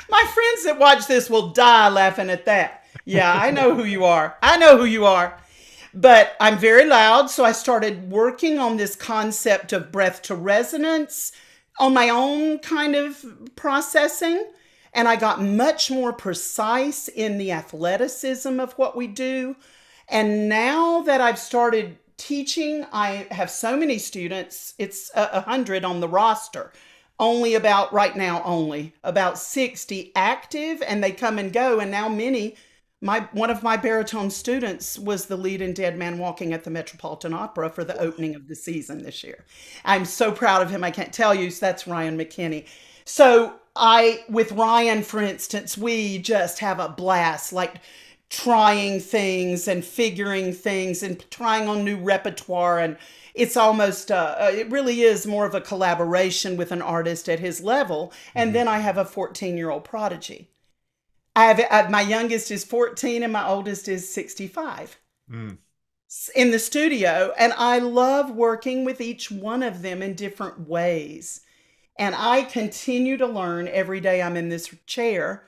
My friends that watch this will die laughing at that. Yeah, I know who you are. I know who you are. But I'm very loud, so I started working on this concept of breath to resonance on my own kind of processing. And I got much more precise in the athleticism of what we do. And now that I've started teaching, I have so many students, it's 100 on the roster. Right now, only about 60 active, and they come and go. And now one of my baritone students was the lead in Dead Man Walking at the Metropolitan Opera for the opening of the season this year. I'm so proud of him. I can't tell you. So that's Ryan McKinney. So with Ryan, for instance, we just have a blast. Like trying things and figuring things and trying on new repertoire. And it's almost, it really is more of a collaboration with an artist at his level. And then I have a 14-year-old prodigy. My youngest is 14 and my oldest is 65 in the studio. And I love working with each one of them in different ways. And I continue to learn every day I'm in this chair.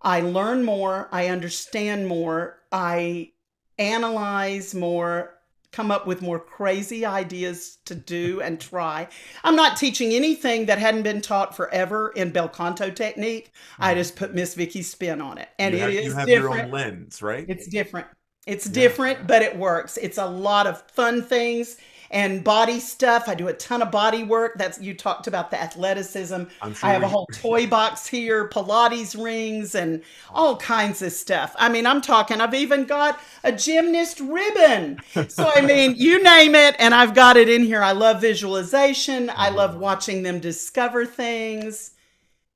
I learn more, I understand more, I analyze more, come up with more crazy ideas to do and try. I'm not teaching anything that hadn't been taught forever in bel canto technique. I just put Miss Vickie's spin on it. And you have your own lens, right? It's different. It's different, but it works. It's a lot of fun things and body stuff. I do a ton of body work. You talked about the athleticism. I'm sure I have a whole toy box here, Pilates rings, and all kinds of stuff. I mean, I'm talking, I've even got a gymnast ribbon. So, I mean, you name it, and I've got it in here. I love visualization. I love watching them discover things.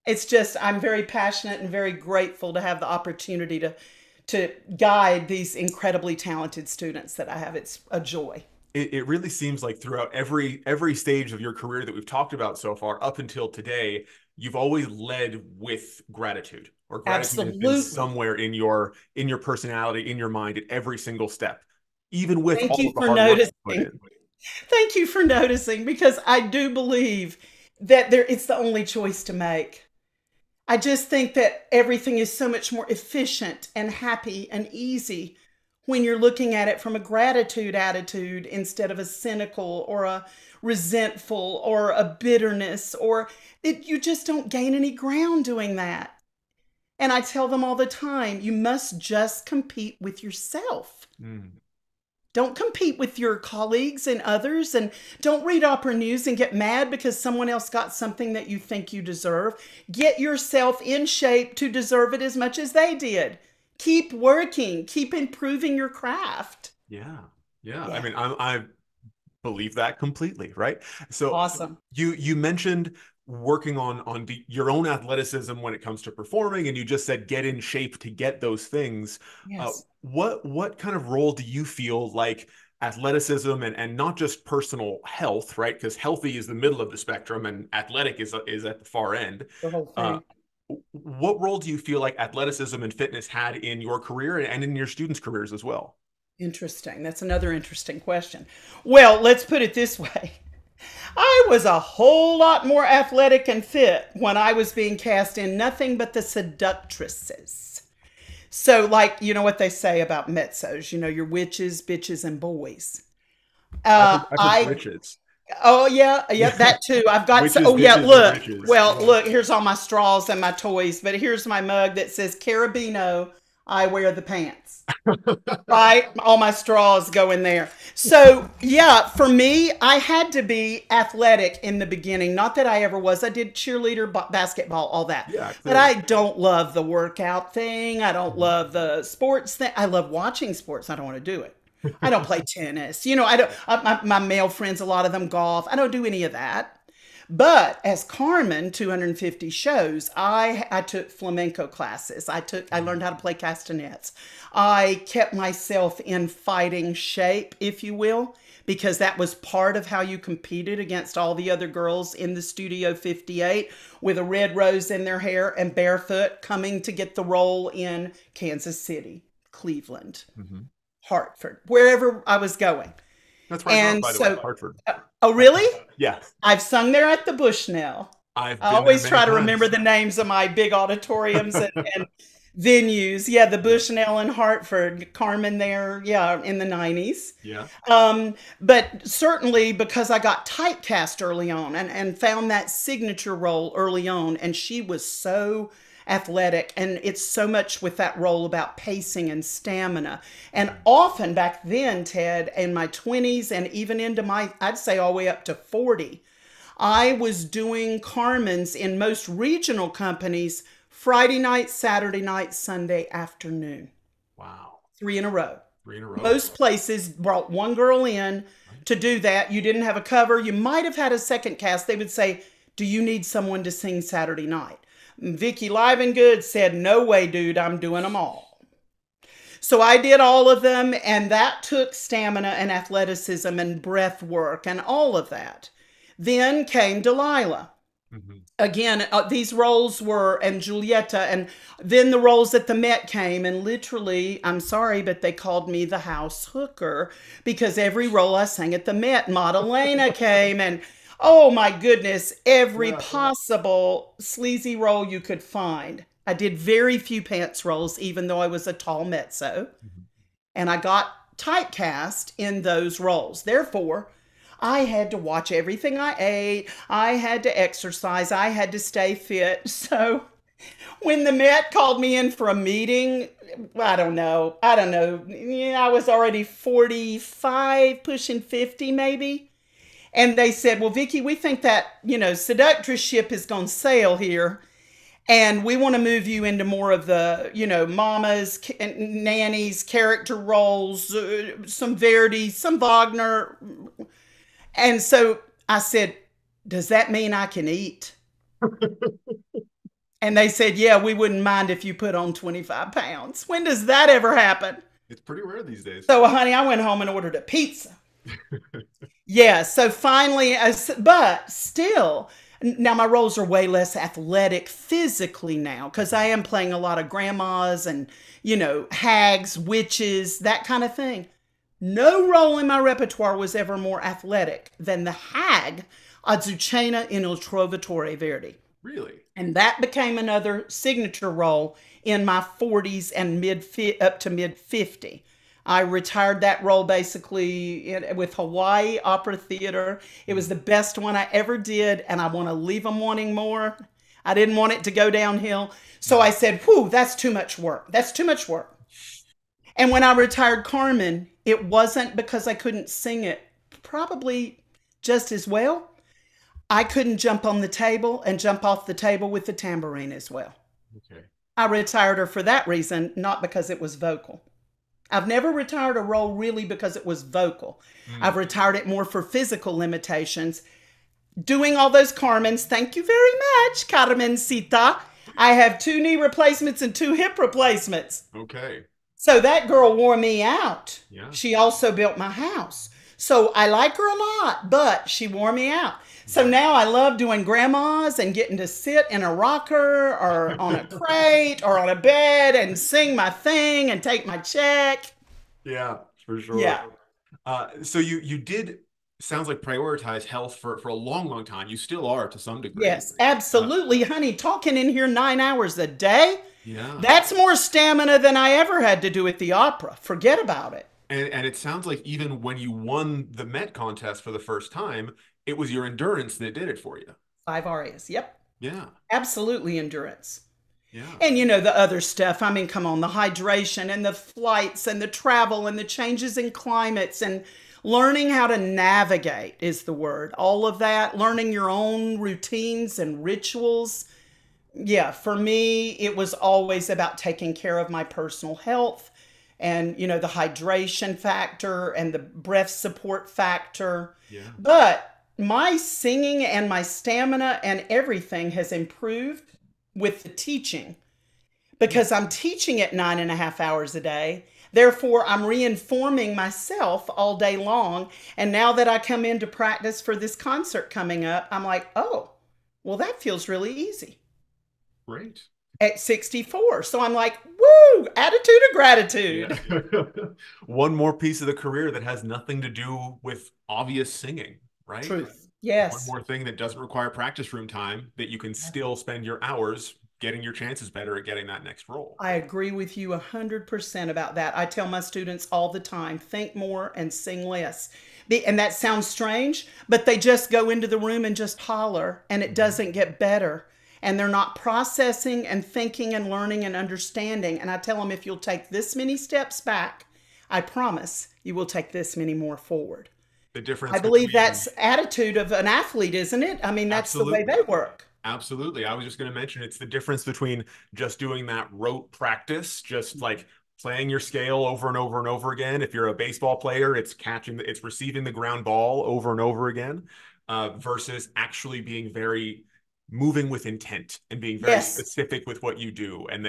It's just, I'm very passionate and very grateful to have the opportunity to guide these incredibly talented students that I have. It's a joy. It really seems like throughout every stage of your career that we've talked about so far up until today, you've always led with gratitude, or gratitude has been somewhere in your personality, in your mind at every single step, even with all of the hard work you put in. Thank you for noticing, because I do believe that it's the only choice to make. I just think that everything is so much more efficient and happy and easy when you're looking at it from a gratitude attitude instead of a cynical or a resentful or a bitterness, you just don't gain any ground doing that. And I tell them all the time, you must just compete with yourself. Don't compete with your colleagues and others, and don't read opera news and get mad because someone else got something that you think you deserve. Get yourself in shape to deserve it as much as they did. Keep working, keep improving your craft. Yeah. I mean, I believe that completely, right? So awesome. You mentioned working on your own athleticism when it comes to performing, and you just said get in shape to get those things. Yes. What kind of role do you feel like athleticism and not just personal health, right? Because healthy is the middle of the spectrum and athletic is at the far end. The whole thing. What role do you feel like athleticism and fitness had in your career and in your students' careers as well? Interesting. That's another interesting question. Well, let's put it this way. I was a whole lot more athletic and fit when I was being cast in nothing but the seductresses. So, like, you know what they say about mezzos, your witches, bitches, and boys. I witches. Oh, yeah, that too. I've got witches, look, here's all my straws and my toys, but here's my mug that says Carabino, I wear the pants. Right? All my straws go in there. So, yeah, for me, I had to be athletic in the beginning. Not that I ever was. I did cheerleader, basketball, all that. Yeah, but I don't love the workout thing. I don't love the sports thing. I love watching sports. I don't want to do it. I don't play tennis. My male friends, a lot of them golf. I don't do any of that. But as Carmen, 250 shows, I took flamenco classes. I learned how to play castanets. I kept myself in fighting shape, if you will, because that was part of how you competed against all the other girls in the Studio 58 with a red rose in their hair and barefoot coming to get the role in Kansas City, Cleveland, Hartford, wherever I was going. That's where I'm from, by the way, Hartford. Oh, really? Yeah. I've sung there at the Bushnell. I always try to remember the names of my big auditoriums and venues. Yeah, the Bushnell in Hartford, Carmen there, yeah, in the 90s. Yeah. But certainly because I got typecast early on and found that signature role early on, and she was so athletic, and it's so much with that role about pacing and stamina. And often back then, Ted, in my 20s and even into I'd say all the way up to 40, I was doing Carmen's in most regional companies Friday night, Saturday night, Sunday afternoon. Wow. 3 in a row. 3 in a row. Most places brought one girl in to do that. You didn't have a cover. You might have had a second cast. They would say, do you need someone to sing Saturday night? Vickie Livengood said, no way, dude, I'm doing them all. So I did all of them, and that took stamina and athleticism and breath work and all of that. Then came Delilah. Again, these roles were, and Julieta, and then the roles at the Met came, and literally, I'm sorry, but they called me the house hooker because every role I sang at the Met, Madalena came, and oh my goodness, every possible sleazy role you could find. I did very few pants roles, even though I was a tall mezzo, and I got typecast in those roles. Therefore, I had to watch everything I ate. I had to exercise. I had to stay fit. So when the Met called me in for a meeting, I don't know. Yeah, I was already 45, pushing 50 maybe. And they said, well, Vickie, we think that, seductress ship is going to sail here. And we want to move you into more of the, mamas, nannies, character roles, some Verdi, some Wagner. And so I said, does that mean I can eat? And they said, yeah, we wouldn't mind if you put on 25 pounds. When does that ever happen? It's pretty rare these days. So, honey, I went home and ordered a pizza. Yeah, so finally, but still, now my roles are way less athletic physically now because I am playing a lot of grandmas and, hags, witches, that kind of thing. No role in my repertoire was ever more athletic than the hag Azucena in Il Trovatore Verdi. Really? And that became another signature role in my 40s and up to mid 50. I retired that role basically with Hawaii Opera Theater. It was the best one I ever did, and I want to leave them wanting more. I didn't want it to go downhill. So I said, whew, that's too much work. That's too much work. And when I retired Carmen, it wasn't because I couldn't sing it probably just as well. I couldn't jump on the table and jump off the table with the tambourine as well. Okay. I retired her for that reason, not because it was vocal. I've never retired a role really because it was vocal. I've retired it more for physical limitations. Doing all those Carmens, thank you very much, Carmencita. I have 2 knee replacements and 2 hip replacements. Okay. So that girl wore me out. Yeah. She also built my house. So I like her a lot, but she wore me out. So now I love doing grandmas and getting to sit in a rocker or on a crate or on a bed and sing my thing and take my check. Yeah, for sure. Yeah. So you did, sounds like, prioritize health for a long, long time. You still are to some degree. Yes, absolutely, honey. Talking in here 9 hours a day. Yeah. That's more stamina than I ever had to do at the opera. Forget about it. And it sounds like even when you won the Met contest for the first time, it was your endurance that did it for you. 5 arias. Yep. Yeah. Absolutely endurance. Yeah. And the other stuff, I mean, come on, the hydration and the flights and the travel and the changes in climates and learning how to navigate is the word. All of that, learning your own routines and rituals. Yeah, for me, it was always about taking care of my personal health and, the hydration factor and the breath support factor. Yeah. But my singing and my stamina and everything has improved with the teaching because I'm teaching it 9.5 hours a day. Therefore, I'm reinforming myself all day long. And now that I come into practice for this concert coming up, I'm like, oh, well, that feels really easy. Great. At 64. So I'm like, woo, attitude of gratitude. Yeah. One more piece of the career that has nothing to do with obvious singing, right? Truth. Yes. One more thing that doesn't require practice room time that you can still spend your hours getting your chances better at getting that next role. I agree with you 100% about that. I tell my students all the time, think more and sing less. And that sounds strange, but they just go into the room and just holler and it doesn't get better. And they're not processing and thinking and learning and understanding. And I tell them, if you'll take this many steps back, I promise you will take this many more forward. The difference. I believe that's attitude of an athlete, isn't it? I mean, that's Absolutely. the way they work. Absolutely. I was just going to mention it's the difference between just doing that rote practice, just like playing your scale over and over and over again. If you're a baseball player, it's receiving the ground ball over and over again, versus actually moving with intent and being very specific with what you do. And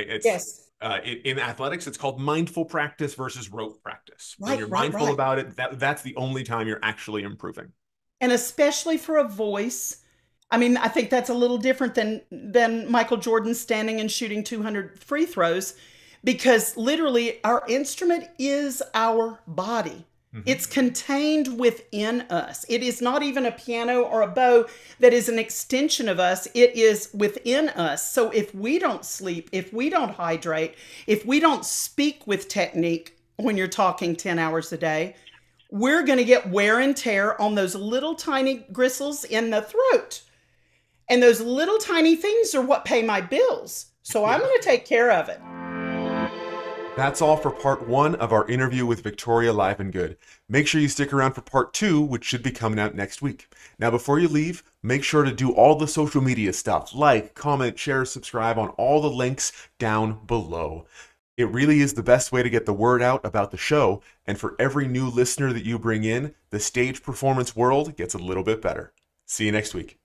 In athletics, it's called mindful practice versus rote practice. When you're Right, mindful right. about it, that's the only time you're actually improving. And especially for a voice, I mean, I think that's a little different than Michael Jordan standing and shooting 200 free throws, because literally our instrument is our body. It's contained within us. It is not even a piano or a bow that is an extension of us. It is within us. So if we don't sleep, if we don't hydrate, if we don't speak with technique when you're talking 10 hours a day, we're going to get wear and tear on those little tiny gristles in the throat. And those little tiny things are what pay my bills. So I'm going to take care of it. That's all for part 1 of our interview with Victoria Livengood. Make sure you stick around for part 2, which should be coming out next week. Now, before you leave, make sure to do all the social media stuff. Like, comment, share, subscribe on all the links down below. It really is the best way to get the word out about the show, and for every new listener that you bring in, the stage performance world gets a little bit better. See you next week.